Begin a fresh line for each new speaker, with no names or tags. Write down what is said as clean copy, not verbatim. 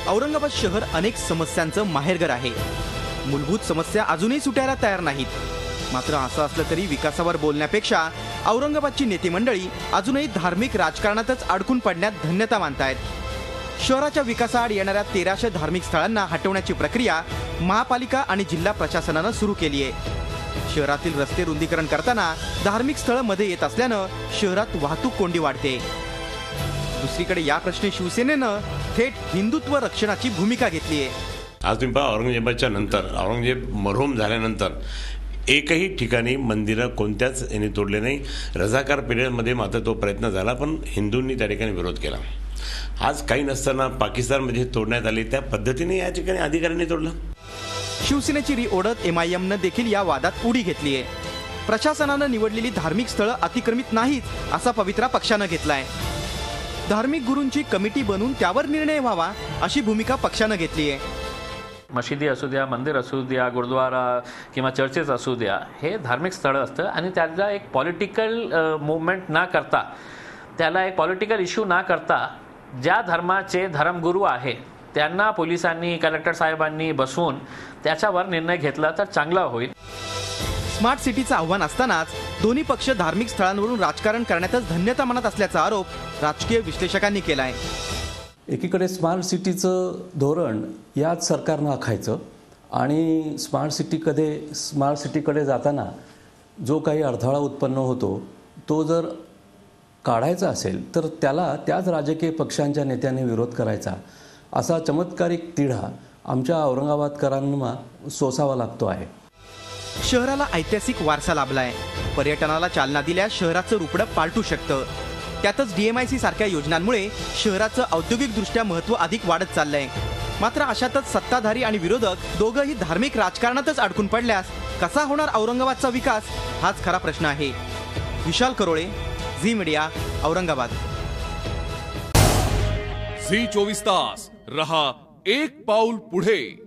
औरंगाबाद शहर अनेक समस्यांचं माहेरघर आहे। मूलभूत समस्या अजूनही सुटायला तयार नाहीत। मात्र असं असलं तरी विकासावर बोलण्यापेक्षा औरंगाबादची नेते मंडळी अजूनही धार्मिक राजकारणातच अडकून पडण्यात धन्यता मानतायत। शहराच्या विकासाआड येणाऱ्या 1300 धार्मिक स्थळांना हटवण्याची प्रक्रिया महापालिका आणि जिल्हा प्रशासनानं सुरू केली आहे। शहरातील रस्ते रुंदीकरण करताना धार्मिक स्थळ मध्ये येत असल्यानं शहरात वाहतूक कोंडी वाढते। दुसरीकडे या प्रश्नी शिवसेनेनं थेट हिंदुत्व रक्षणाची भूमिका घेतली आहे।
आज तुम्ही पहा, औरंगजेबाच्या नंतर, औरंगजेब मरहूम झाल्यानंतर एकही ठिकाणी मंदिरं कोणत्याच यांनी तोडले नाही। रजाकार पिरियडमध्ये मात्र तो प्रयत्न झाला, पण हिंदूंनी त्या ठिकाणी विरोध केला। आज काही नसताना पाकिस्तानमध्ये तोडण्यात आले, त्या पद्धतीने या ठिकाणी अधिकाऱ्यांनी तोडलं।
शिवसेनेची रिओढत MIMनं देखील या वादात उडी घेतली आहे। प्रशासनानं निवडलेली धार्मिक स्थळं अतिक्रमित नाहीत असा पवित्रा पक्षानं घेतलाय। धार्मिक गुरूंची कमिटी बनवून त्यावर निर्णय व्हावा अशी भूमिका पक्षानं घेतली आहे।
मशिदी असू द्या, मंदिर असू द्या, गुरुद्वारा किंवा चर्चेस असू द्या, हे धार्मिक स्थळं असतं आणि त्याला एक पॉलिटिकल मूवमेंट ना करता, त्याला एक पॉलिटिकल इश्यू ना करता, ज्या धर्माचे धर्मगुरू आहे त्यांना पोलिसांनी, कलेक्टर साहेबांनी बसवून त्याच्यावर निर्णय घेतला तर चांगला होईल।
स्मार्ट सिटीचं आव्हान असतानाच दोन्ही पक्ष धार्मिक स्थळांवरून राजकारण करण्यातच धन्यता मानत असल्याचा आरोप राजकीय विश्लेषकांनी केलाय।
एकीकडे स्मार्ट सिटीचं धोरण याच सरकारनं आखायचं आणि स्मार्ट सिटीकडे जाताना जो काही अडथळा उत्पन्न होतो तो जर काढायचा असेल तर त्याला त्याच राजकीय पक्षांच्या नेत्यांनी विरोध करायचा, असा चमत्कारिक तिढा आमच्या औरंगाबादकरांना सोसावा लागतो आहे।
शहराला ऐतिहासिक वारसा लाभलाय। पर्यटनाला चालना दिल्यास शहराचं रूपडं पालटू शकतं। त्यातच DMIC सारख्या योजनांमुळे शहराचं औद्योगिकदृष्ट्या महत्त्व अधिक वाढत चाललंय। मात्र अशातच सत्ताधारी आणि विरोधक दोघंही धार्मिक राजकारणातच अडकून पडल्यास कसा होणार औरंगाबादचा विकास, हाच खरा प्रश्न आहे। विशाल करोळे, झी मीडिया, औरंगाबाद।
झी 24 तास रहा एक पाऊल पुढे।